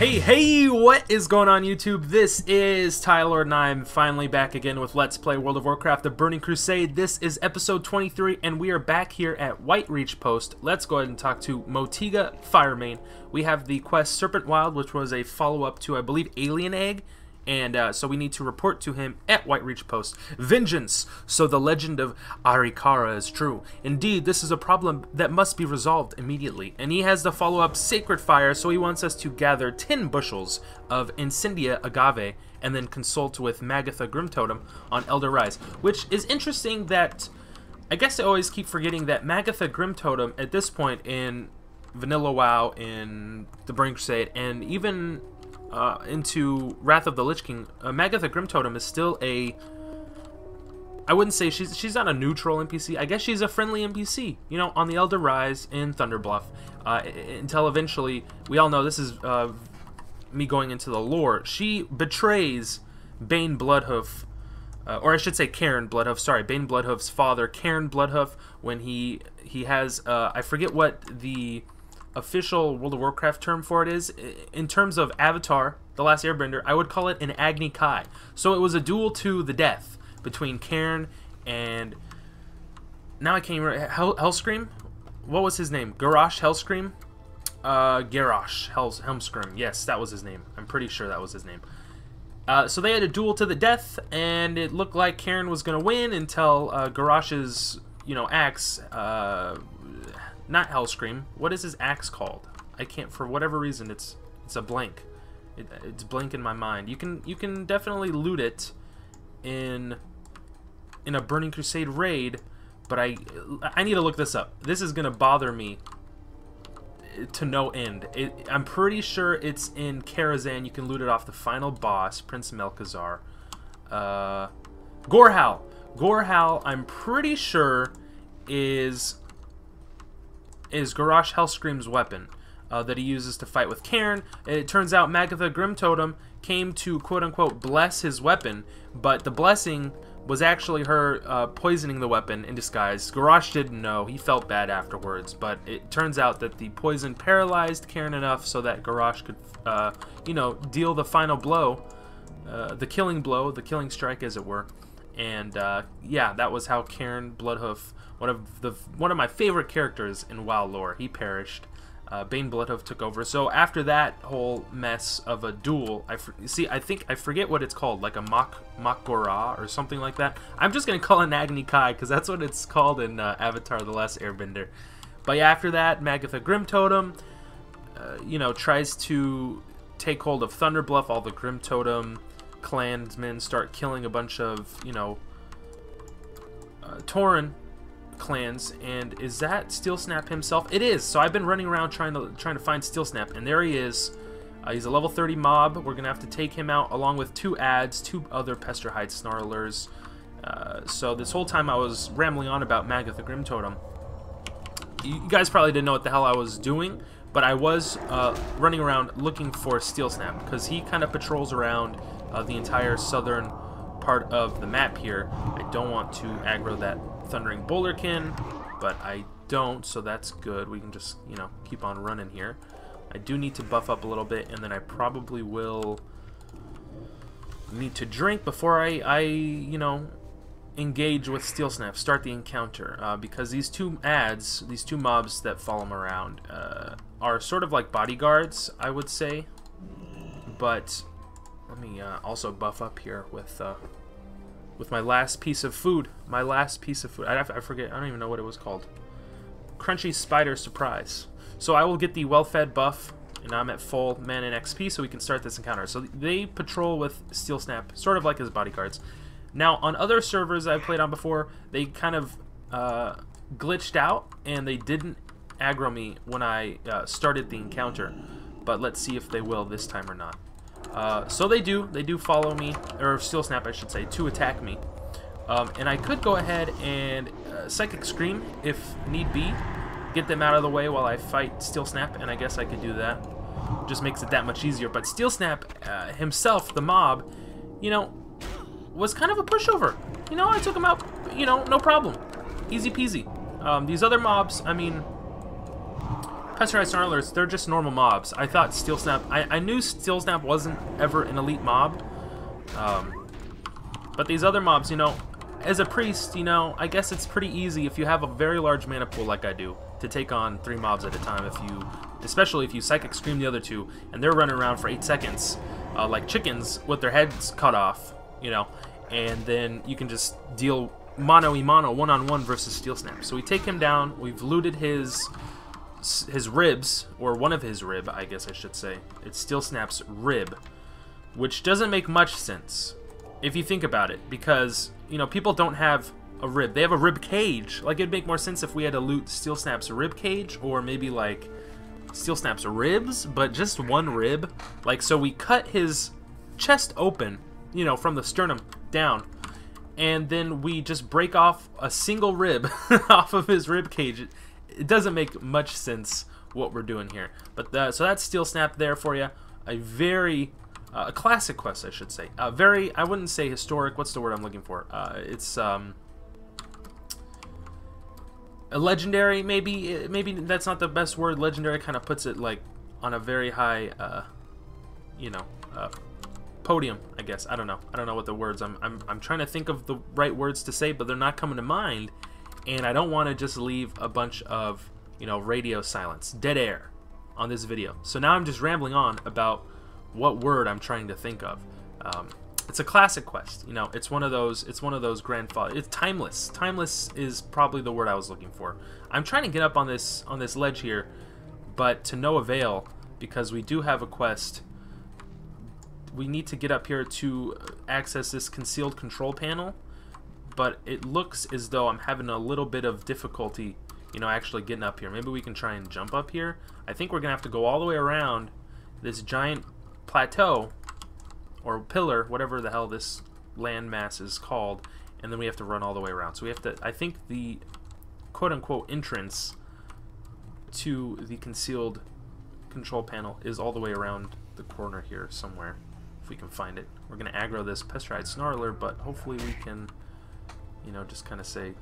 Hey, what is going on YouTube? This is Tyler and I'm finally back again with Let's Play World of Warcraft, The Burning Crusade. This is episode 23 and we are back here at Whitereach Post. Let's go ahead and talk to Motiga Firemane. We have the quest Serpent Wild, which was a follow-up to, I believe, Alien Egg. And so we need to report to him at Whitereach Post. Vengeance! So the legend of Arikara is true. Indeed, this is a problem that must be resolved immediately. And he has the follow-up Sacred Fire, so he wants us to gather 10 bushels of Incendia Agave and then consult with Magatha Grimtotem on Elder Rise. Which is interesting that... I guess I always keep forgetting that Magatha Grimtotem at this point in Vanilla WoW, in the Burning Crusade, and even... into Wrath of the Lich King, Magatha Grimtotem is still a... I wouldn't say she's not a neutral NPC. I guess she's a friendly NPC, you know, on the Elder Rise in Thunderbluff. Until eventually, we all know this is me going into the lore. She betrays Bane Bloodhoof, or I should say Cairn Bloodhoof. Sorry, Bane Bloodhoof's father, Cairn Bloodhoof, when he has I forget what the official World of Warcraft term for it is. In terms of Avatar, The Last Airbender, I would call it an Agni Kai. So it was a duel to the death between Cairn and... Now I can't remember... Hellscream? What was his name? Garrosh Hellscream? Garrosh Helmscream. Yes, that was his name. I'm pretty sure that was his name. So they had a duel to the death, and it looked like Cairn was going to win until Garrosh's, you know, axe... not Hellscream. What is his axe called? I can't, for whatever reason, it's a blank. It's blank in my mind. You can definitely loot it in a Burning Crusade raid, but I need to look this up. This is gonna bother me to no end. I'm pretty sure it's in Karazhan. You can loot it off the final boss, Prince Melkazar. Gorhal. Gorhal, I'm pretty sure is Garrosh Hellscream's weapon that he uses to fight with Cairn. It turns out Magatha Grimtotem came to quote-unquote bless his weapon, but the blessing was actually her poisoning the weapon in disguise. Garrosh didn't know. He felt bad afterwards, but it turns out that the poison paralyzed Cairn enough so that Garrosh could, you know, deal the final blow, the killing blow, the killing strike as it were. And yeah, that was how Cairn Bloodhoof, one of my favorite characters in WoW lore, he perished. Bane Bloodhoof took over. So after that whole mess of a duel, I forget what it's called, like a Makgora or something like that. I'm just gonna call it an Agni Kai because that's what it's called in Avatar: The Last Airbender. But yeah, after that, Magatha Grimtotem, you know, tries to take hold of Thunderbluff. All the Grimtotem clansmen start killing a bunch of, you know, Tauren clans. And is that Steelsnap himself? It is. So I've been running around trying to find Steelsnap, and there he is. He's a level 30 mob. We're gonna have to take him out along with two other Pesterhide Snarlers. So this whole time I was rambling on about Magatha Grimtotem. You guys probably didn't know what the hell I was doing, but I was running around looking for Steelsnap because he kind of patrols around the entire southern part of the map here. I don't want to aggro that Thundering Boulderkin, but I don't, so that's good. We can just, you know, keep on running here. I do need to buff up a little bit, and then I probably will need to drink before I you know, engage with Steelsnap, start the encounter, because these two mobs that follow him around are sort of like bodyguards, I would say. But let me also buff up here with my last piece of food. My last piece of food. I forget. I don't even know what it was called. Crunchy Spider Surprise. So I will get the well-fed buff, and I'm at full mana and XP, so we can start this encounter. So they patrol with Steelsnap, sort of like his bodyguards. Now, on other servers I've played on before, they kind of glitched out, and they didn't aggro me when I started the encounter. But let's see if they will this time or not. So they do follow me, or Steelsnap I should say, to attack me. And I could go ahead and Psychic Scream if need be, get them out of the way while I fight Steelsnap, and I guess I could do that. Just makes it that much easier. But Steelsnap himself, the mob, you know, was kind of a pushover. You know, I took him out, you know, no problem. Easy peasy. These other mobs, I mean, Pesterized Snarlers, they're just normal mobs. I thought Steelsnap... I knew Steelsnap wasn't ever an elite mob. But these other mobs, you know, as a priest, you know, I guess it's pretty easy if you have a very large mana pool like I do to take on 3 mobs at a time. Especially if you Psychic Scream the other 2 and they're running around for 8 seconds like chickens with their heads cut off, you know, and then you can just deal mano-a-mano, one-on-one versus Steelsnap. So we take him down. We've looted his ribs, or one of his rib, I guess I should say. It's Steelsnap's rib, which doesn't make much sense if you think about it, because, you know, people don't have a rib. They have a rib cage. Like, it'd make more sense if we had to loot Steelsnap's rib cage, or maybe, like, Steelsnap's ribs, but just one rib. Like, so we cut his chest open, you know, from the sternum down, and then we just break off a single rib off of his rib cage. It doesn't make much sense what we're doing here. But so that's Steelsnap there for you. A very a classic quest, I should say. Very, I wouldn't say historic. What's the word I'm looking for? It's a legendary. Maybe that's not the best word. Legendary kind of puts it like on a very high, you know, podium, I guess. I don't know what the words. I'm trying to think of the right words to say, but they're not coming to mind. And I don't want to just leave a bunch of, you know, radio silence, dead air on this video. So now I'm just rambling on about what word I'm trying to think of. It's a classic quest, you know. It's one of those grandfather. It's timeless. Timeless is probably the word I was looking for. I'm trying to get up on this ledge here, but to no avail, because we do have a quest. We need to get up here to access this concealed control panel. But it looks as though I'm having a little bit of difficulty, you know, actually getting up here. Maybe we can try and jump up here. I think we're going to have to go all the way around this giant plateau, or pillar, whatever the hell this landmass is called, and then we have to run all the way around. So we have to, I think the quote-unquote entrance to the concealed control panel is all the way around the corner here somewhere, if we can find it. We're going to aggro this Pesterized Snarler, but hopefully we can, you know, just kind of say,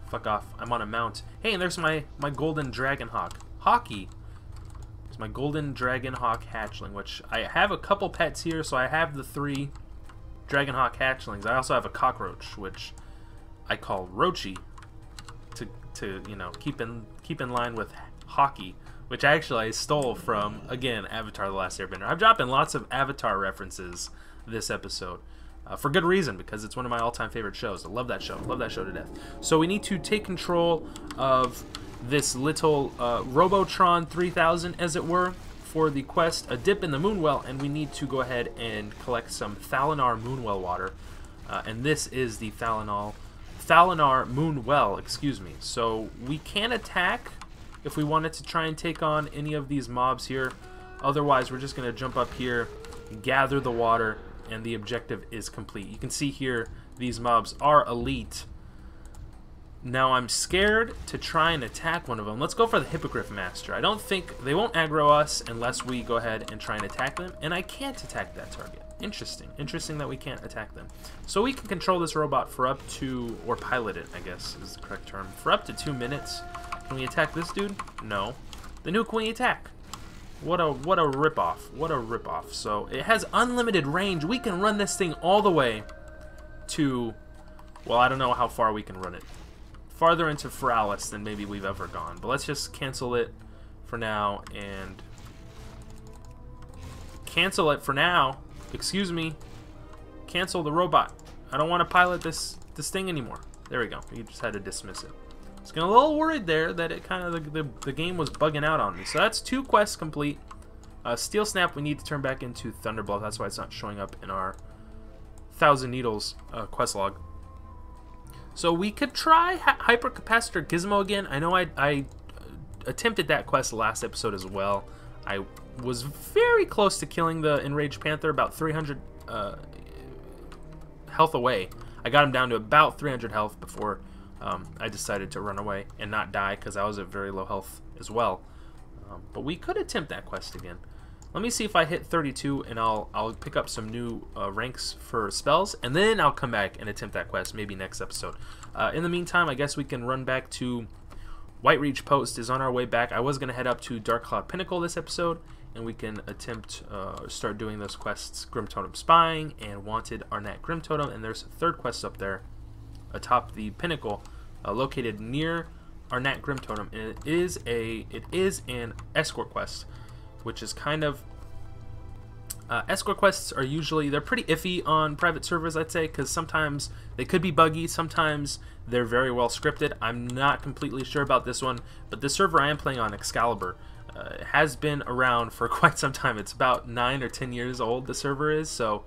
fuck off, I'm on a mount. Hey, and there's my golden dragon hawk. Hockey. It's my golden dragon hawk hatchling, which I have a couple pets here, so I have the 3 dragon hawk hatchlings. I also have a cockroach, which I call Roachy, to you know, keep in line with hockey, which actually I stole from, again, Avatar: The Last Airbender. I'm dropping lots of Avatar references this episode. For good reason, because it's one of my all-time favorite shows. I love that show. Love that show to death. So we need to take control of this little Robotron 3000, as it were, for the quest, A Dip in the Moonwell, and we need to go ahead and collect some Thalinar Moonwell water. And this is the Thalinar Moonwell, excuse me. So we can attack if we wanted to try and take on any of these mobs here. Otherwise, we're just going to jump up here, gather the water, and the objective is complete. You can see here these mobs are elite. Now I'm scared to try and attack one of them. Let's go for the Hippogriff Master. I don't think they won't aggro us unless we go ahead and try and attack them, and I can't attack that target. Interesting that we can't attack them. So we can control this robot for up to, or pilot it, I guess is the correct term, for up to 2 minutes. Can we attack this dude? No. Then who can we attack? What a ripoff. What a ripoff. So it has unlimited range. We can run this thing all the way to, well, I don't know how far we can run it. Farther into Feralis than maybe we've ever gone. But let's just cancel it for now and cancel it for now. Excuse me. Cancel the robot. I don't want to pilot this thing anymore. There we go. You just had to dismiss it. I was getting a little worried there that it kind of the game was bugging out on me. So that's 2 quests complete. Steelsnap we need to turn back into Thunderblow. That's why it's not showing up in our 1,000 Needles quest log. So we could try Hypercapacitor Gizmo again. I know I attempted that quest last episode as well. I was very close to killing the Enraged Panther, about 300 health away. I got him down to about 300 health before I decided to run away and not die because I was at very low health as well. But we could attempt that quest again. Let me see if I hit 32 and I'll pick up some new ranks for spells, and then I'll come back and attempt that quest maybe next episode. In the meantime, I guess we can run back to White Reach Post is on our way back. I was going to head up to Dark Cloud Pinnacle this episode, and we can attempt start doing those quests, Grim Totem Spying and Wanted Arnett Grim Totem, and there's a third quest up there atop the pinnacle located near Arnett Grim Totem, and it is an escort quest, which is kind of escort quests are usually, they're pretty iffy on private servers, I'd say, because sometimes they could be buggy, sometimes they're very well scripted. I'm not completely sure about this one, but the server I am playing on, Excalibur, has been around for quite some time. It's about 9 or 10 years old, the server is, so,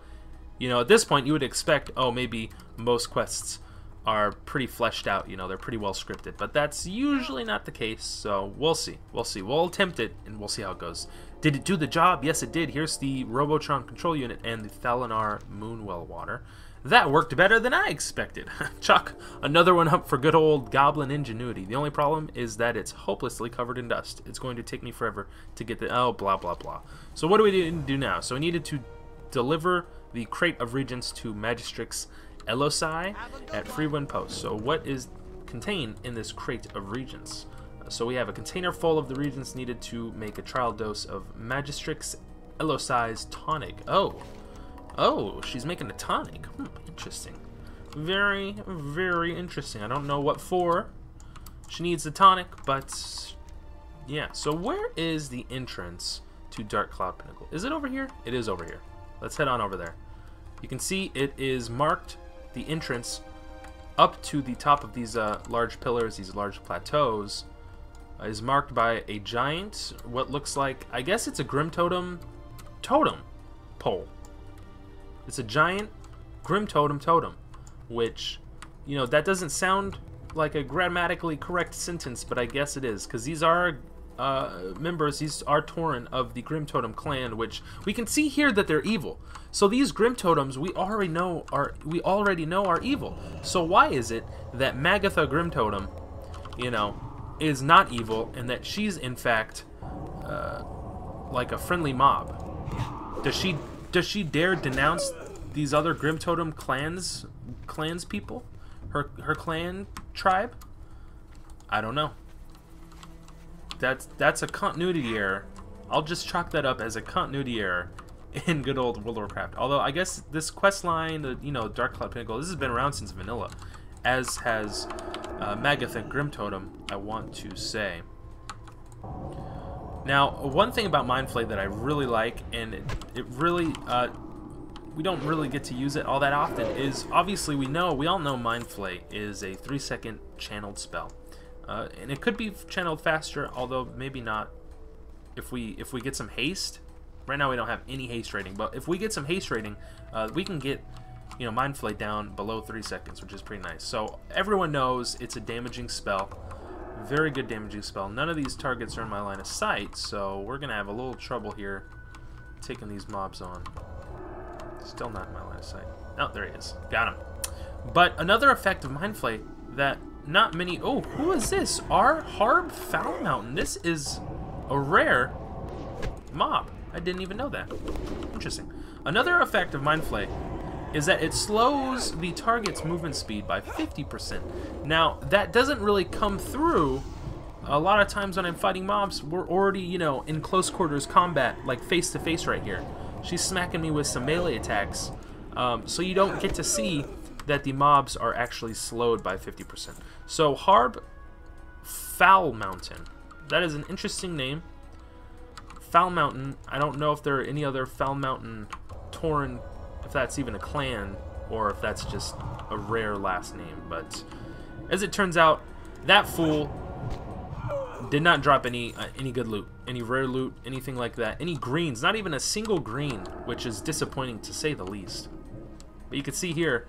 you know, at this point you would expect, oh, maybe most quests are pretty fleshed out, you know, they're pretty well scripted, but that's usually not the case, so we'll see. We'll attempt it, and we'll see how it goes. Did it do the job? Yes, it did. Here's the Robotron control unit and the Thalinar Moonwell water. That worked better than I expected. Chuck another one up for good old Goblin Ingenuity. The only problem is that it's hopelessly covered in dust. It's going to take me forever to get the... oh, blah, blah, blah. So what do we need to do now? So we needed to deliver the Crate of Regents to Magistrix Elosai at Freewind Post. So what is contained in this Crate of Regents? So we have a container full of the regents needed to make a trial dose of Magistrix Elosai's tonic. Oh, she's making a tonic. Interesting. Very, very interesting. I don't know what for she needs the tonic, but yeah. So where is the entrance to Dark Cloud Pinnacle? Is it over here? It is over here. Let's head on over there. You can see it is marked, the entrance up to the top of these large pillars, these large plateaus, is marked by a giant, what looks like, I guess it's a Grim Totem pole. It's a giant Grim Totem, which, you know, that doesn't sound like a grammatically correct sentence, but I guess it is, because these are members, these are Tauren of the Grim Totem clan, which we can see here that they're evil. So these Grim Totems we already know are evil. So why is it that Magatha Grim Totem, you know, is not evil, and that she's in fact like a friendly mob? Does she dare denounce these other Grim Totem clans people? Her clan tribe? I don't know. That's a continuity error. I'll just chalk that up as a continuity error in good old World of Warcraft. Although I guess this quest line, you know, Dark Cloud Pinnacle, this has been around since vanilla, as has Magatha Grim Totem, I want to say. Now, one thing about Mind Flay that I really like, and it really, we don't really get to use it all that often, is obviously we all know Mind Flay is a 3-second channeled spell. And it could be channeled faster, although maybe not. If we get some haste, right now we don't have any haste rating, but if we get some haste rating, we can get, you know, Mind Flay down below 3 seconds, which is pretty nice. So everyone knows it's a damaging spell, very good damaging spell. None of these targets are in my line of sight, so we're gonna have a little trouble here taking these mobs on. Still not in my line of sight. Oh, there he is. Got him. But another effect of Mind Flay that not many... oh, who is this? Harb Foul Mountain. This is a rare mob. I didn't even know that. Interesting. Another effect of Mind Flay is that it slows the target's movement speed by 50%. Now, that doesn't really come through a lot of times when I'm fighting mobs. We're already, you know, in close quarters combat, like face to face right here. She's smacking me with some melee attacks, so you don't get to see that the mobs are actually slowed by 50%. So Harb Foul Mountain, that is an interesting name. Foul Mountain, I don't know if there are any other Foul Mountain Tauren, if that's even a clan, or if that's just a rare last name. But as it turns out, that fool did not drop any good loot, any rare loot, anything like that, any greens, not even a single green, which is disappointing to say the least. But you can see here,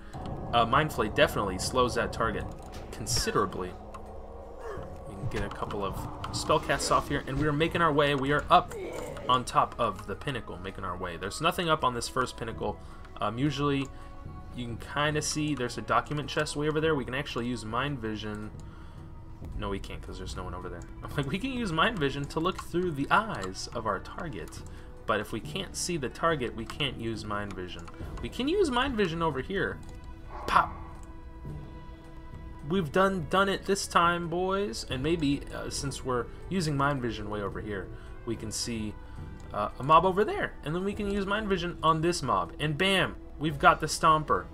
Mind Flay definitely slows that target considerably. We can get a couple of spell casts off here, and we are making our way. We are up on top of the pinnacle, making our way. There's nothing up on this first pinnacle. Usually, you can kind of see there's a document chest way over there. We can actually use Mind Vision. No, we can't, because there's no one over there. I'm like, we can use Mind Vision to look through the eyes of our target. But if we can't see the target, we can't use Mind Vision. We can use Mind Vision over here. Pop! we've done it this time, boys. And maybe since we're using mind vision way over here, we can see a mob over there, and then we can use mind vision on this mob, and bam, we've got the stomper.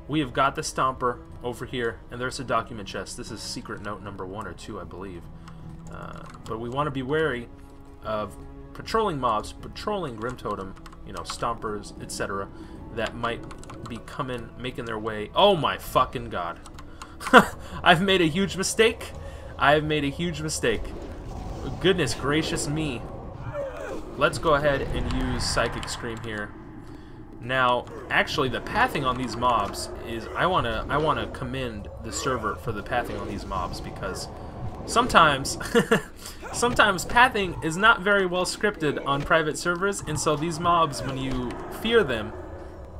We have got the stomper over here, and there's a document chest. This is secret note number 1 or 2, I believe. But we want to be wary of patrolling mobs, patrolling Grim Totem, you know, stompers, etc., that might be coming, making their way. Oh my fucking god. I've made a huge mistake. I've made a huge mistake. Goodness gracious me. Let's go ahead and use Psychic Scream here. Now, actually, the pathing on these mobs is, I wanna commend the server for the pathing on these mobs, because sometimes sometimes pathing is not very well scripted on private servers, and so these mobs, when you fear them,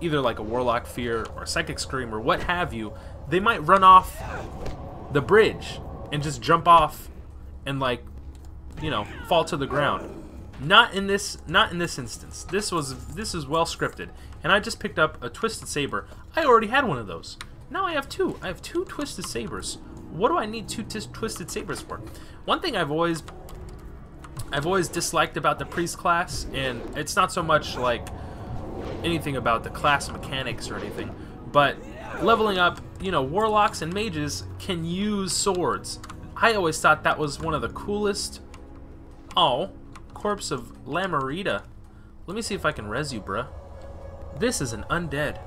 either like a Warlock fear or Psychic Scream or what have you, they might run off the bridge and just jump off and, like, you know, fall to the ground. Not in this instance. This is well scripted. And I just picked up a Twisted Saber. I already had one of those. Now I have 2. I have 2 Twisted Sabers. What do I need 2 Twisted Sabers for? One thing I've always disliked about the priest class, and it's not so much like anything about the class mechanics or anything, but leveling up, you know, warlocks and mages can use swords. I always thought that was one of the coolest. Oh, corpse of Lamarita. Let me see if I can res you, bruh. This is an undead.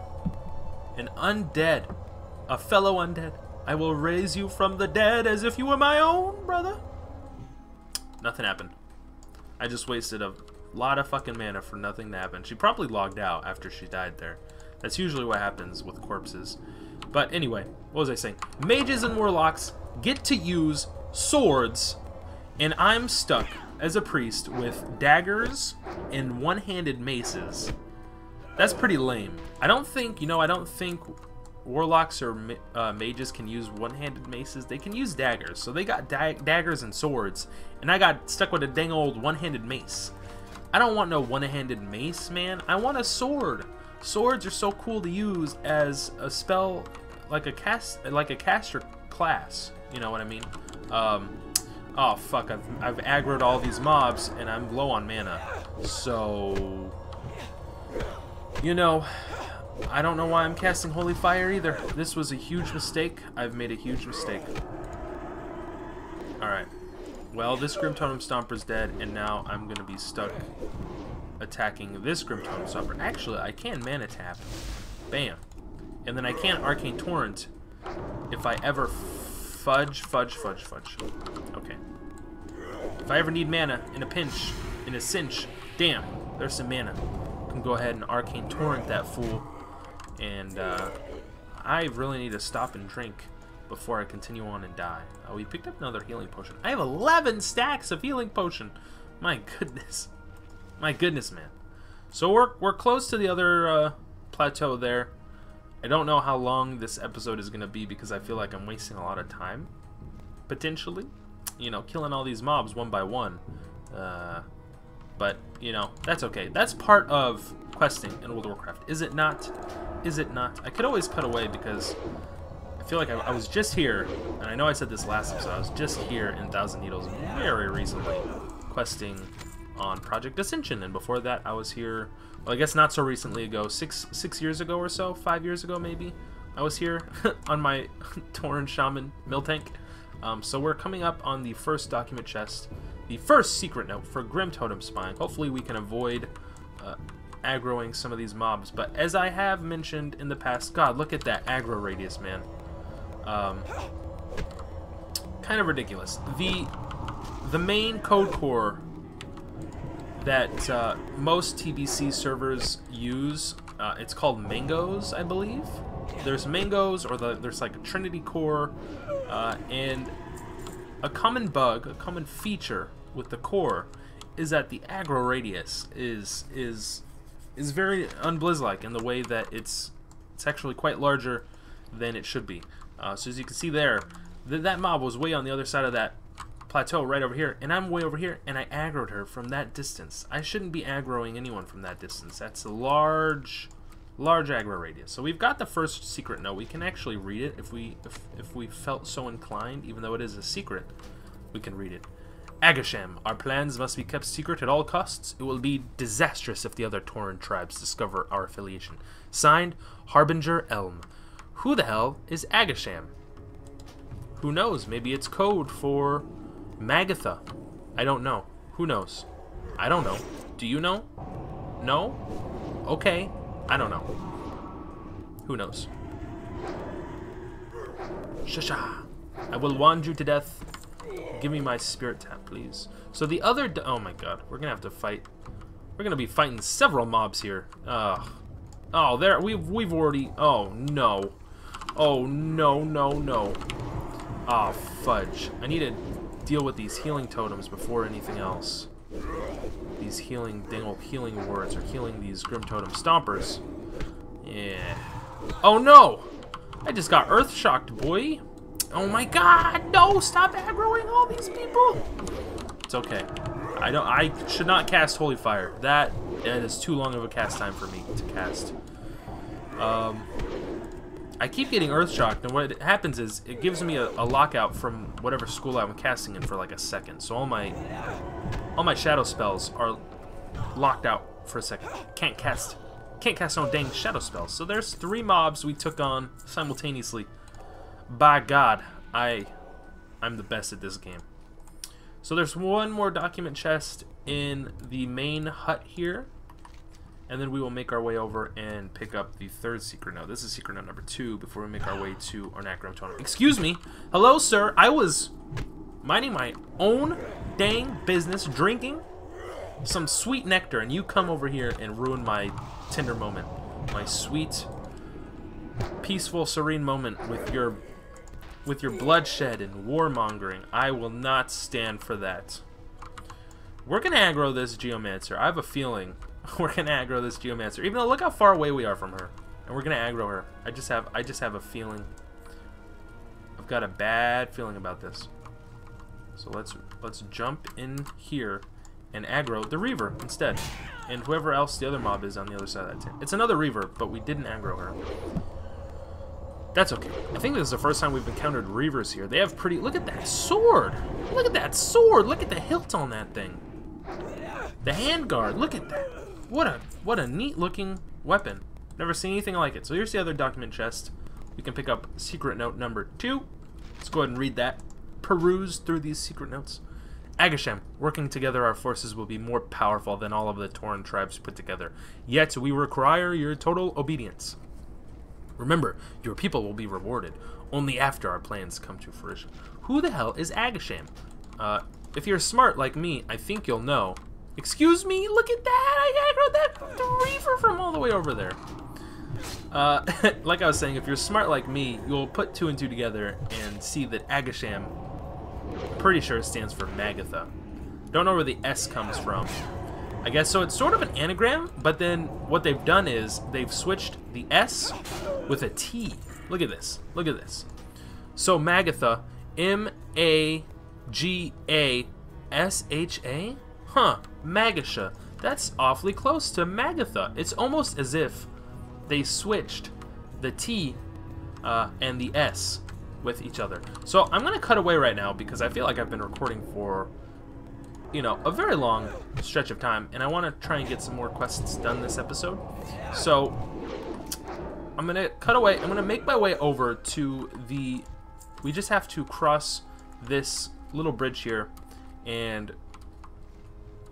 An undead. A fellow undead. I will raise you from the dead as if you were my own, brother. Nothing happened. I just wasted a lot of fucking mana for nothing to happen. She probably logged out after she died there. That's usually what happens with corpses. But anyway, what was I saying? Mages and warlocks get to use swords, and I'm stuck as a priest with daggers and one-handed maces. That's pretty lame. I don't think, you know, I don't think warlocks or mages can use one-handed maces. They can use daggers. So they got daggers and swords, and I got stuck with a dang old one-handed mace. I don't want no one-handed mace, man. I want a sword. Swords are so cool to use as a spell, like a caster class. You know what I mean? Oh fuck! I've aggroed all these mobs, and I'm low on mana. So, you know, I don't know why I'm casting Holy Fire either. This was a huge mistake. I've made a huge mistake. All right. Well, this Grim Totem Stomper's dead, and now I'm gonna be stuck attacking this Grim Totem Stomper. Actually, I can mana tap. Bam. And then I can Arcane Torrent if I ever fudge. Okay. If I ever need mana in a pinch, in a cinch, damn, there's some mana. I can go ahead and Arcane Torrent that fool. And I really need to stop and drink before I continue on and die. Oh, we picked up another healing potion. I have 11 stacks of healing potion. My goodness. My goodness, man. So we're close to the other plateau there. I don't know how long this episode is going to be because I feel like I'm wasting a lot of time. Potentially. You know, killing all these mobs one by one. But, you know, that's okay. That's part of questing in World of Warcraft. Is it not? Is it not? I could always cut away because I feel like I was just here, and I know I said this last episode, I was just here in Thousand Needles very recently, questing on Project Ascension, and before that I was here, well, I guess not so recently ago, six years ago or so, 5 years ago maybe, I was here on my Tauren Shaman mill tank. So we're coming up on the first document chest, the first secret note for Grim Totem Spine. Hopefully we can avoid aggroing some of these mobs, but as I have mentioned in the past, God, look at that aggro radius, man. Kind of ridiculous. The main code core that most TBC servers use, it's called Mangoes, I believe. There's Mangoes, or there's like a Trinity core, and a common bug, a common feature with the core is that the aggro radius is very unblizz-like in the way that it's actually quite larger than it should be. So as you can see there, that mob was way on the other side of that plateau right over here, and I'm way over here, and I aggroed her from that distance. I shouldn't be aggroing anyone from that distance. That's a large Large aggro radius. So we've got the first secret note. We can actually read it if we felt so inclined. Even though it is a secret, we can read it. Agasham, our plans must be kept secret at all costs. It will be disastrous if the other Tauren tribes discover our affiliation. Signed, Harbinger Elm. Who the hell is Agasham? Who knows? Maybe it's code for Magatha. I don't know. Who knows? I don't know. Do you know? No? Okay. I don't know. Who knows? Shasha. I will wand you to death. Give me my spirit tap, please. So the other... oh my god. We're gonna have to fight. We're gonna be fighting several mobs here. Oh, there... We've already... oh, no. Oh, no, no, no. Oh, fudge. I need to deal with these healing totems before anything else. These healing words are healing these Grim Totem Stompers. Yeah. Oh no! I just got earth shocked, boy. Oh my god! No! Stop aggroing all these people! It's okay. I should not cast Holy Fire. That is too long of a cast time for me to cast. I keep getting earth shocked, and what happens is it gives me a lockout from whatever school I'm casting in for like a second. So all my shadow spells are locked out for a second. Can't cast no dang shadow spells. So there's 3 mobs we took on simultaneously. By God, I'm the best at this game. So there's one more document chest in the main hut here. And then we will make our way over and pick up the 3rd secret note. This is secret note number 2 before we make our way to Ornak Grim Totem. Excuse me. Hello, sir. I was minding my own dang business, drinking some sweet nectar, and you come over here and ruin my tender moment. My sweet, peaceful, serene moment with your bloodshed and warmongering. I will not stand for that. We're going to aggro this Geomancer. I have a feeling we're going to aggro this Geomancer. Even though look how far away we are from her. And we're going to aggro her. I just have a feeling. I've got a bad feeling about this. So let's jump in here and aggro the Reaver instead. And whoever else the other mob is on the other side of that tent. It's another Reaver, but we didn't aggro her. That's okay. I think this is the first time we've encountered Reavers here. They have pretty... look at that sword! Look at that sword! Look at the hilt on that thing. The handguard, look at that. What a neat looking weapon. Never seen anything like it. So here's the other document chest. We can pick up secret note number 2. Let's go ahead and read that. Peruse through these secret notes. Agasham, working together our forces will be more powerful than all of the Tauren tribes put together. Yet we require your total obedience. Remember, your people will be rewarded only after our plans come to fruition. Who the hell is Agasham? If you're smart like me, I think you'll know. Excuse me? Look at that! I aggroed that Reaver from all the way over there. Like I was saying, if you're smart like me, you'll put 2 and 2 together and see that Agasham, pretty sure it stands for Magatha. Don't know where the S comes from. I guess so. It's sort of an anagram, but then what they've done is they've switched the S with a T. Look at this. Look at this. So Magatha, M-A-G-A-S-H-A? Huh, Magasha. That's awfully close to Magatha. It's almost as if they switched the T and the S with each other. So I'm going to cut away right now because I feel like I've been recording for, you know, a very long stretch of time, and I want to try and get some more quests done this episode. So I'm going to cut away. I'm going to make my way over to the... we just have to cross this little bridge here, and...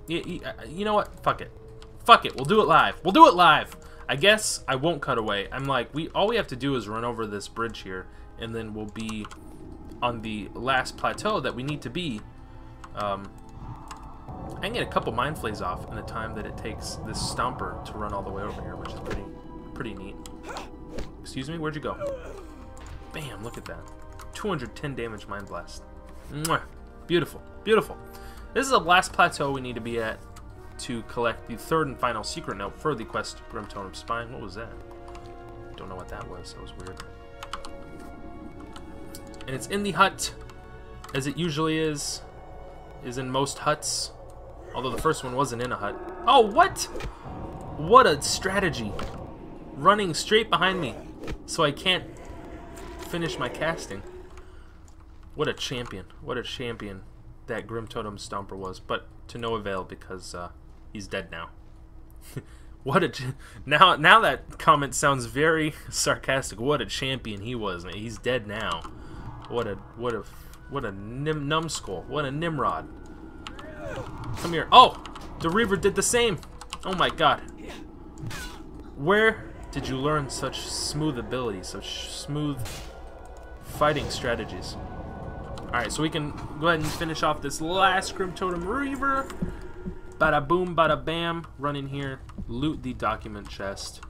you know what? Fuck it. Fuck it. We'll do it live. We'll do it live. I guess I won't cut away. I'm like, all we have to do is run over this bridge here, and then we'll be on the last plateau that we need to be. I can get a couple mind flays off in the time that it takes this Stomper to run all the way over here, which is pretty neat. Excuse me, where'd you go? Bam, look at that. 210 damage Mind Blast. Mwah. Beautiful, beautiful. This is the last plateau we need to be at to collect the 3rd and final secret note for the quest Grim Totem Spine. What was that? Don't know what that was. That was weird. And it's in the hut, as it usually is in most huts. Although the first one wasn't in a hut. Oh, what? What a strategy. running straight behind me, so I can't finish my casting. What a champion. What a champion that Grim Totem Stomper was, but to no avail because he's dead now. What a now that comment sounds very sarcastic. What a champion he was. He's dead now. What a numbskull. What a Nimrod. Come here. Oh, the Reaver did the same. Oh my god. Where did you learn such smooth ability, such smooth fighting strategies? Alright, so we can go ahead and finish off this last Grim Totem Reaver. Bada boom, bada bam. Run in here, loot the document chest,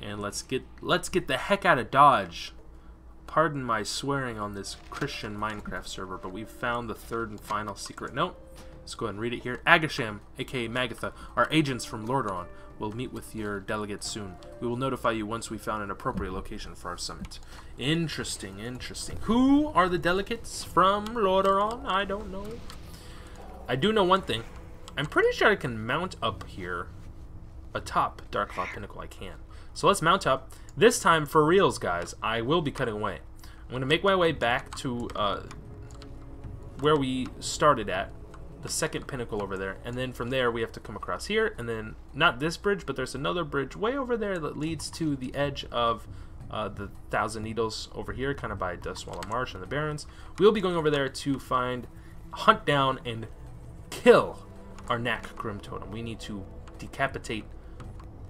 and let's get the heck out of Dodge. Pardon my swearing on this Christian Minecraft server, but we've found the third and final secret note. Let's go ahead and read it here. Agasham, aka Magatha, our agents from Lordaeron, will meet with your delegates soon. We will notify you once we found an appropriate location for our summit. Interesting, interesting. Who are the delegates from Lordaeron? I don't know. I do know one thing. I'm pretty sure I can mount up here atop Dark Cloud Pinnacle. I can. So let's mount up. This time, for reals, guys, I will be cutting away. I'm going to make my way back to where we started at. The second pinnacle over there, and then from there we have to come across here, and then not this bridge, but there's another bridge way over there that leads to the edge of the Thousand Needles over here, kind of by Dustswallow Marsh and the Barrens. We'll be going over there to hunt down and kill our Knack Grim Totem. We need to decapitate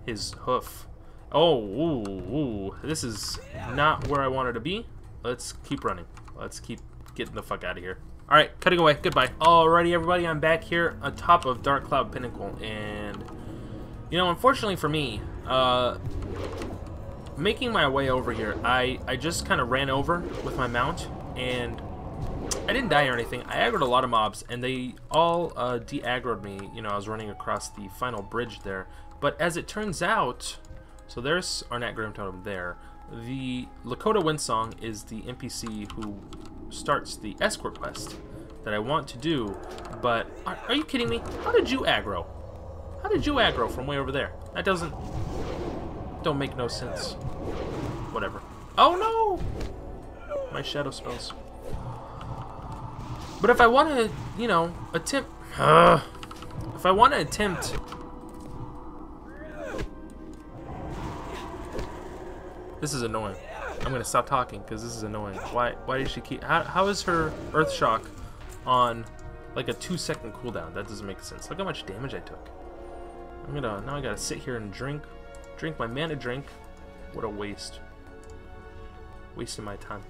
his hoof. Oh, ooh, this is not where I wanted to be. Let's keep running. Let's keep getting the fuck out of here. Alright, cutting away. Goodbye. Alrighty, everybody, I'm back here on top of Dark Cloud Pinnacle, and, you know, unfortunately for me, making my way over here, I just kind of ran over with my mount, and I didn't die or anything. I aggroed a lot of mobs, and they all de-aggroed me. You know, I was running across the final bridge there, but as it turns out, so there's our Knack Grim Totem there. The Lakota Windsong is the NPC who starts the escort quest that I want to do, but are you kidding me? How did you aggro? How did you aggro from way over there? That don't make no sense. Whatever. Oh no! My shadow spells. But if I want to, you know, attempt if I want to attempt this is annoying. I'm gonna stop talking because this is annoying. Why did she keep? How is her Earth Shock on like a 2-second cooldown? That doesn't make sense. Look how much damage I took. Now I gotta sit here and drink my mana drink. What a waste. Wasting my time.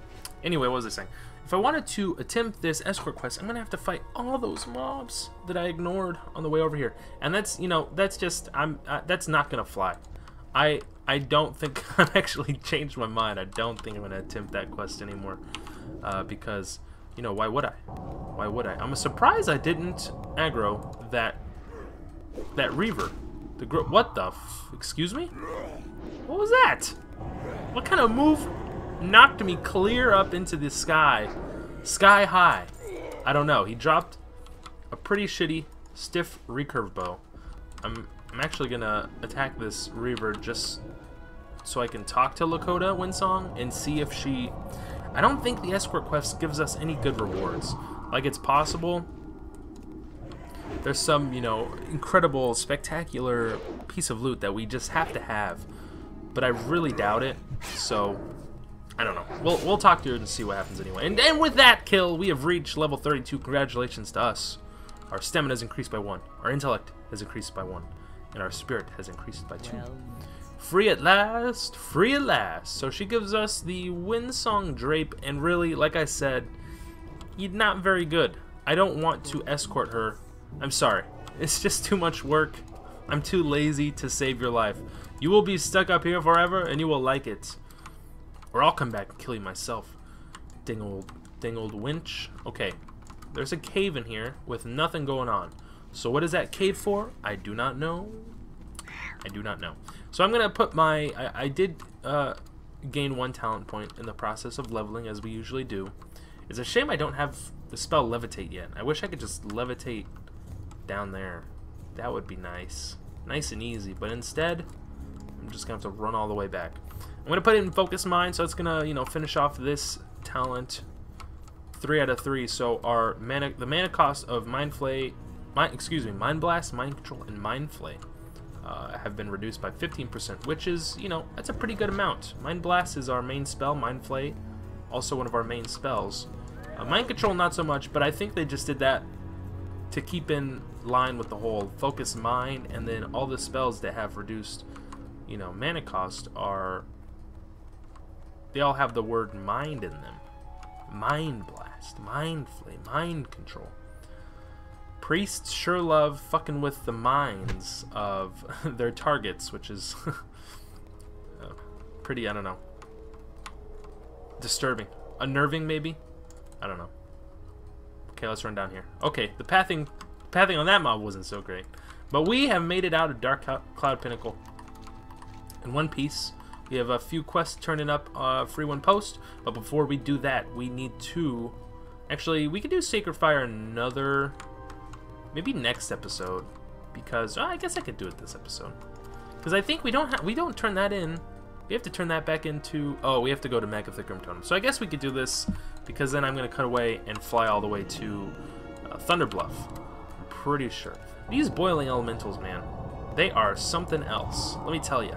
Anyway, what was I saying? If I wanted to attempt this escort quest, I'm gonna have to fight all those mobs that I ignored on the way over here, and that's, you know, that's just that's not gonna fly. I don't think I've actually changed my mind. I don't think I'm going to attempt that quest anymore. Because, you know, why would I? Why would I? I'm surprised I didn't aggro that Reaver. What the excuse me? What was that? What kind of move knocked me clear up into the sky? Sky high. I don't know. He dropped a pretty shitty, stiff recurve bow. I'm actually gonna attack this Reaver just so I can talk to Lakota Windsong and see if she... I don't think the escort quest gives us any good rewards. Like, it's possible there's some, you know, incredible, spectacular piece of loot that we just have to have, but I really doubt it. So I don't know. We'll talk to her and see what happens anyway. And with that kill, we have reached level 32. Congratulations to us. Our stamina has increased by 1. Our intellect has increased by 1. And our spirit has increased by 2. Free at last. Free at last. So she gives us the Windsong Drape. And really, like I said, you're not very good. I don't want to escort her. I'm sorry. It's just too much work. I'm too lazy to save your life. You will be stuck up here forever, and you will like it. Or I'll come back and kill you myself. Ding old winch. Okay. There's a cave in here with nothing going on. So what is that cave for? I do not know. I do not know. So I'm going to put my... I did gain 1 talent point in the process of leveling, as we usually do. It's a shame I don't have the spell Levitate yet. I wish I could just levitate down there. That would be nice. Nice and easy. But instead, I'm just gonna have to run all the way back. I'm gonna put it in focus mind, so it's gonna, you know, finish off this talent 3 out of 3. So our the mana cost of Mind Blast, Mind Control, and Mind Flay have been reduced by 15%, which is, you know, that's a pretty good amount. Mind Blast is our main spell. Mind Flay, also one of our main spells. Mind Control, not so much, but I think they just did that to keep in line with the whole focus mind, and then all the spells that have reduced, you know, mana cost are, they all have the word mind in them. Mind Blast, Mind Flay, Mind Control. Priests sure love fucking with the minds of their targets, which is pretty, I don't know, disturbing. Unnerving, maybe? I don't know. Okay, let's run down here. Okay, the pathing on that mob wasn't so great. But we have made it out of Dark Cloud Pinnacle in one piece. We have a few quests turning up, free one post. But before we do that, we need to... Actually, we could do Sacred Fire another... Maybe next episode. Because, I guess I could do it this episode. Because I think we don't turn that in. We have to turn that back into... Oh, we have to go to Megathic Grim Totem. So I guess we could do this, because then I'm going to cut away and fly all the way to Thunder Bluff. I'm pretty sure. These boiling elementals, man, they are something else. Let me tell you.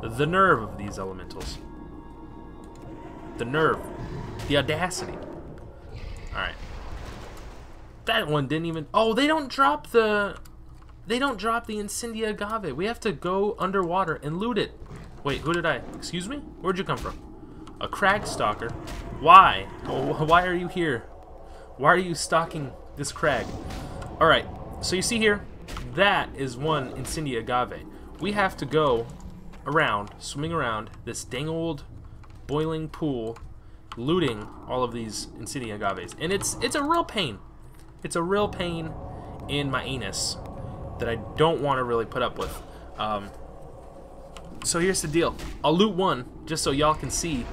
The nerve of these elementals. The nerve. The audacity. Alright. That one didn't even... Oh, they don't drop the... They don't drop the Incendia Agave. We have to go underwater and loot it. Wait, who did I... Excuse me? Where'd you come from? A crag stalker? Why? Oh, why are you here? Why are you stalking this crag? Alright, so you see here, that is one Incendia Agave. We have to go around, swimming around this dang old boiling pool, looting all of these Incendia Agaves. And it's a real pain. It's a real pain in my anus that I don't want to really put up with. So here's the deal. I'll loot one, just so y'all can see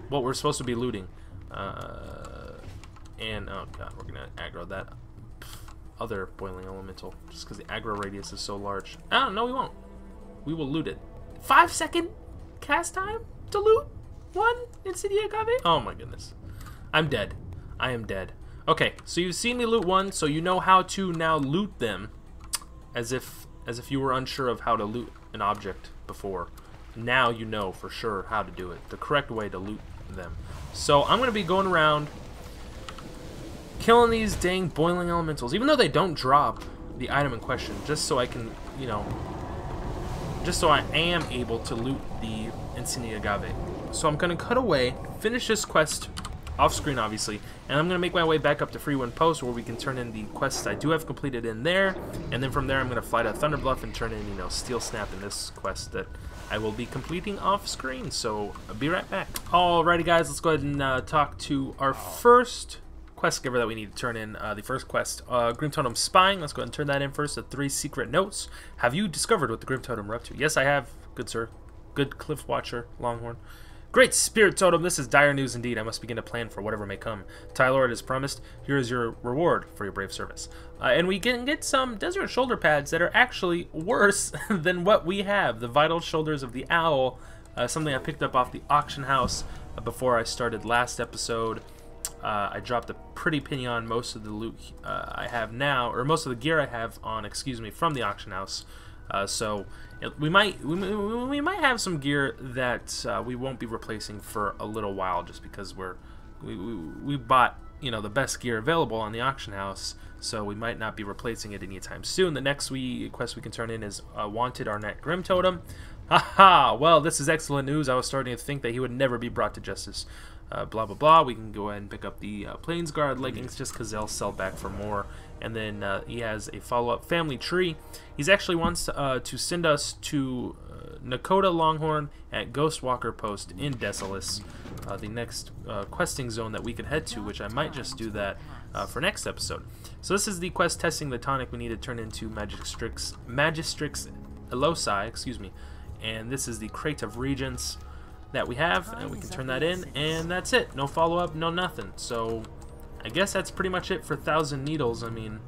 what we're supposed to be looting. And, oh god, we're going to aggro that other boiling elemental, just because the aggro radius is so large. Oh, no, we won't. We will loot it. 5-second cast time to loot one Incendia Agave? Oh my goodness. I'm dead. I am dead. Okay, so you've seen me loot one, so you know how to now loot them, as if you were unsure of how to loot an object before. Now you know for sure how to do it, the correct way to loot them. So I'm going to be going around killing these dang boiling elementals, even though they don't drop the item in question, just so I can, you know, just so I am able to loot the Incendia Agave. So I'm going to cut away, finish this quest off screen obviously, and I'm going to make my way back up to Free One Post, where we can turn in the quests I do have completed in there, and then from there I'm going to fly to Thunder Bluff and turn in, you know, Steelsnap in this quest that I will be completing off screen. So I'll be right back. Alrighty guys, let's go ahead and talk to our first quest giver that we need to turn in. The first quest, Grim Totem Spying. Let's go ahead and turn that in first. The 3 secret notes. Have you discovered what the Grim Totem are up to? Yes, I have, good sir. Good Cliff Watcher, Longhorn. Great Spirit Totem, this is dire news indeed. I must begin to plan for whatever may come. Tylord has promised, here is your reward for your brave service. And we can get some desert shoulder pads that are actually worse than what we have. The Vital Shoulders of the Owl, something I picked up off the auction house before I started last episode. I dropped a pretty penny on most of the loot I have now, or most of the gear I have on, excuse me, from the auction house. So we might have some gear that we won't be replacing for a little while, just because we bought, you know, the best gear available on the auction house, so we might not be replacing it anytime soon. The next quest we can turn in is Wanted Arnett Grim Totem. Haha! Well, this is excellent news. I was starting to think that he would never be brought to justice. Blah blah blah. We can go ahead and pick up the Plainsguard leggings just because they'll sell back for more. And then he has a follow-up family tree. He's actually wants to send us to Nakota Longhorn at Ghostwalker Post in Desolus, the next questing zone that we can head to, which I might just do that for next episode. So this is the quest testing the tonic we need to turn into Magistrix Elosi, excuse me. And this is the Crate of Regents that we have, and we can turn that in, and that's it. No follow-up, no nothing. So I guess that's pretty much it for 1,000 Needles. I mean,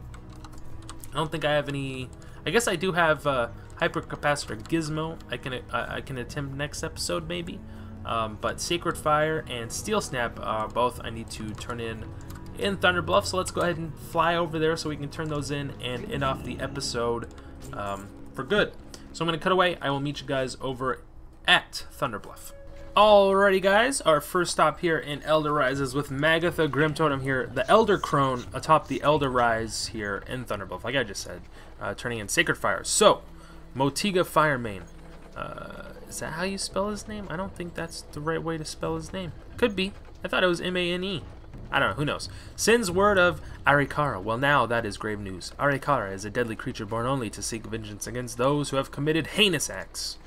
I don't think I have any... I guess I do have hypercapacitor gizmo. I can attempt next episode maybe. But Sacred Fire and Steelsnap both I need to turn in Thunder Bluff. So let's go ahead and fly over there so we can turn those in and end off the episode for good. So I'm going to cut away. I will meet you guys over at Thunder Bluff. Alrighty guys, our first stop here in Elder Rise is with Magatha Grim Totem here, the Elder Crone atop the Elder Rise here in Thunder Bluff, like I just said, turning in Sacred Fire. So, Motiga Firemane. Is that how you spell his name? I don't think that's the right way to spell his name. Could be. I thought it was M-A-N-E. I don't know, who knows. Sin's word of Arikara. Well, now that is grave news. Arikara is a deadly creature born only to seek vengeance against those who have committed heinous acts.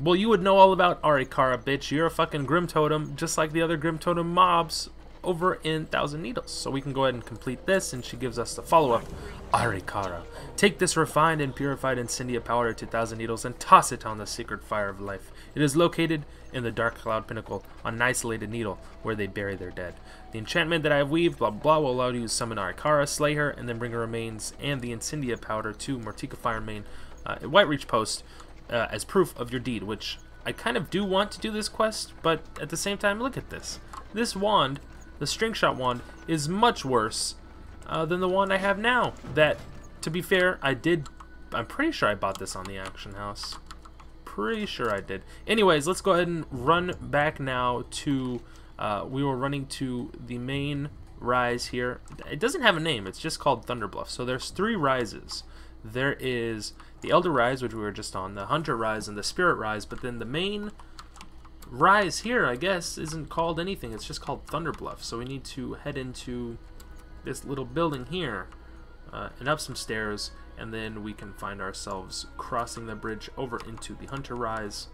Well, you would know all about Arikara, bitch. You're a fucking Grim Totem, just like the other Grim Totem mobs over in Thousand Needles. So we can go ahead and complete this, and she gives us the follow-up. Arikara. Take this refined and purified Incendia powder to Thousand Needles and toss it on the Sacred Fire of Life. It is located in the Dark Cloud Pinnacle on an isolated needle where they bury their dead. The enchantment that I have weaved, blah blah, will allow you to summon Arikara, slay her, and then bring her remains and the Incendia powder to Motiga Firemane at Whitereach Post. As proof of your deed, which I kind of do want to do this quest, but at the same time, look at this. This wand, the string shot wand, is much worse than the wand I have now. That, to be fair, I'm pretty sure I bought this on the Action House. Pretty sure I did. Anyways, let's go ahead and run back now to, we were running to the main rise here. It doesn't have a name, it's just called Thunder Bluff. So there's 3 rises. There is the Elder Rise, which we were just on, the Hunter Rise, and the Spirit Rise, but then the main rise here, I guess, isn't called anything. It's just called Thunder Bluff. So we need to head into this little building here and up some stairs, and then we can find ourselves crossing the bridge over into the Hunter Rise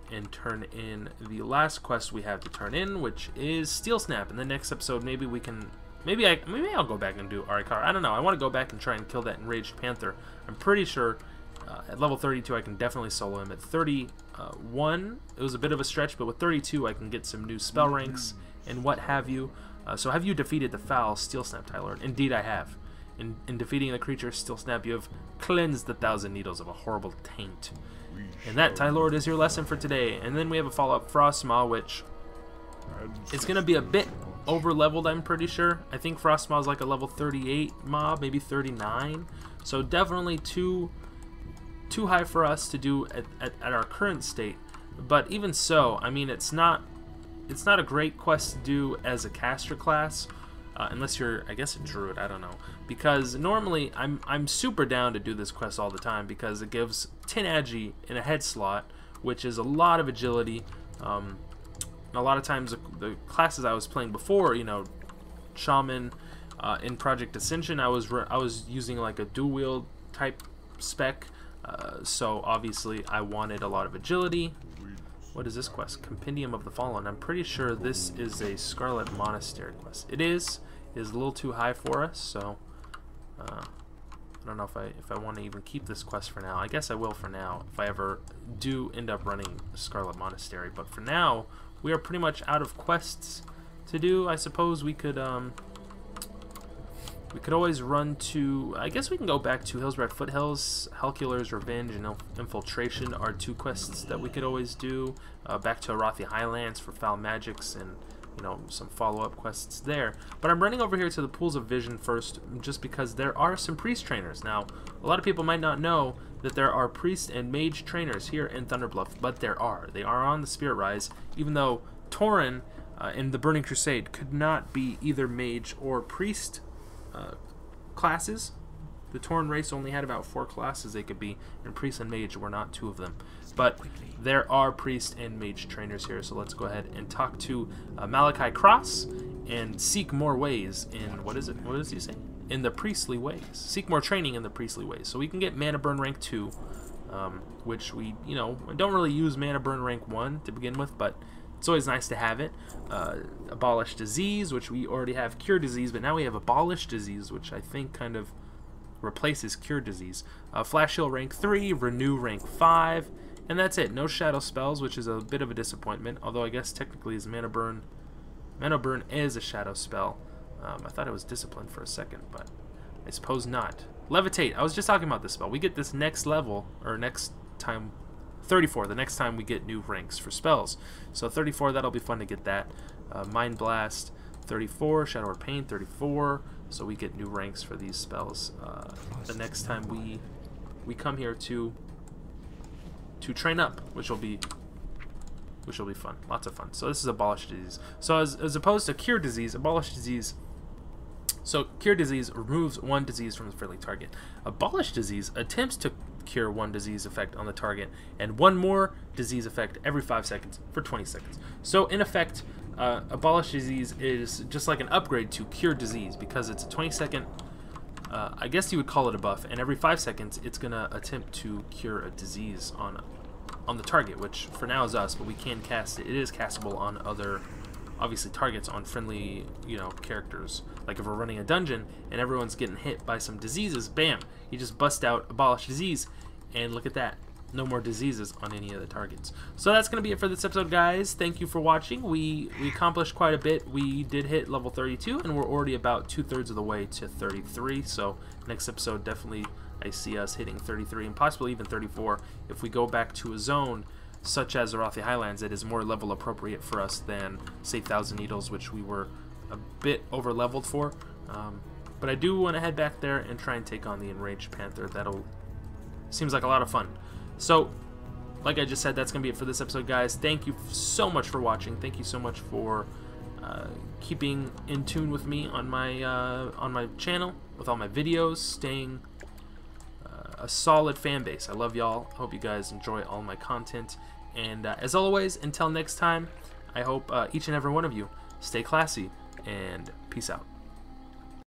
and turn in the last quest we have to turn in, which is Steelsnap. In the next episode, maybe we can... Maybe I'll go back and do Arikara. I don't know. I want to go back and try and kill that Enraged Panther. I'm pretty sure at level 32 I can definitely solo him. At 31, it was a bit of a stretch, but with 32 I can get some new spell ranks and what have you. So have you defeated the foul Steelsnap, Tylord? Indeed I have. In defeating the creature Steelsnap, you have cleansed the Thousand Needles of a horrible taint. And that, Tylord, is your lesson for today. And then we have a follow-up, Frostmaw, which is going to be a bit over-leveled, I'm pretty sure. I think Frostmaw is like a level 38 mob, maybe 39. So definitely too high for us to do at our current state. But even so, I mean, it's not a great quest to do as a caster class, unless you're, I guess, a druid. I don't know, because normally I'm super down to do this quest all the time because it gives 10 agi in a head slot, which is a lot of agility. A lot of times the classes I was playing before, you know, Shaman, in Project Ascension, I was using like a dual wield type spec, so obviously I wanted a lot of agility. What is this quest? Compendium of the Fallen. I'm pretty sure this is a Scarlet Monastery quest. It is a little too high for us, so I don't know if I want to even keep this quest for now. I guess I will for now if I ever do end up running Scarlet Monastery, but for now we are pretty much out of quests to do. I suppose we could always run to... I guess we can go back to Hillsbrad Foothills. Halcular's Revenge and Infiltration are 2 quests that we could always do. Back to Arathi Highlands for Foul Magics and, you know, some follow-up quests there. But I'm running over here to the Pools of Vision first, just because there are some priest trainers. Now, a lot of people might not know that there are priest and mage trainers here in Thunder Bluff, but there are. They are on the Spirit Rise, even though Tauren in the Burning Crusade could not be either mage or priest classes. The Tauren race only had about 4 classes they could be, and priest and mage were not 2 of them. But there are priest and mage trainers here, so let's go ahead and talk to Malachi Cross and seek more ways in, what is it? What does he say? In the priestly ways. Seek more training in the priestly ways. So we can get Mana Burn rank 2, which we, you know, don't really use Mana Burn rank 1 to begin with, but it's always nice to have it. Abolish Disease, which we already have Cure Disease, but now we have Abolish Disease, which I think kind of replaces Cure Disease. Flash Heal rank 3, Renew rank 5, and that's it. No Shadow Spells, which is a bit of a disappointment, although I guess technically is Mana Burn. Mana Burn is a Shadow spell. I thought it was Discipline for a second, but I suppose not. Levitate. I was just talking about this spell. We get this next level, or next time, 34. The next time we get new ranks for spells. So 34, that'll be fun to get that. Mind Blast, 34. Shadow or Pain, 34. So we get new ranks for these spells. The next time we come here to train up, which will be fun. Lots of fun. So this is Abolish Disease. So as opposed to Cure Disease, Abolish Disease. So Cure Disease removes one disease from the friendly target. Abolish Disease attempts to cure one disease effect on the target and one more disease effect every 5 seconds for 20 seconds. So in effect, Abolish Disease is just like an upgrade to Cure Disease because it's a 20-second, I guess you would call it a buff, and every 5 seconds it's going to attempt to cure a disease on the target, which for now is us, but we can cast it. It is castable on other, obviously, targets, on friendly, characters. Like if we're running a dungeon and everyone's getting hit by some diseases, bam, you just bust out Abolish Disease, and look at that. No more diseases on any of the targets. So that's going to be it for this episode, guys. Thank you for watching. We accomplished quite a bit. We did hit level 32, and we're already about 2/3 of the way to 33. So next episode, definitely I see us hitting 33 and possibly even 34 if we go back to a zone such as the Arathi Highlands that is more level appropriate for us than, say, Thousand Needles, which we were a bit over leveled for. But I do want to head back there and try and take on the Enraged Panther. That'll seems like a lot of fun. So, like I just said, that's going to be it for this episode, guys. Thank you so much for watching. Thank you so much for keeping in tune with me on my channel, with all my videos, staying a solid fan base. I love y'all. I hope you guys enjoy all my content. And as always, until next time, I hope each and every one of you stay classy, and peace out.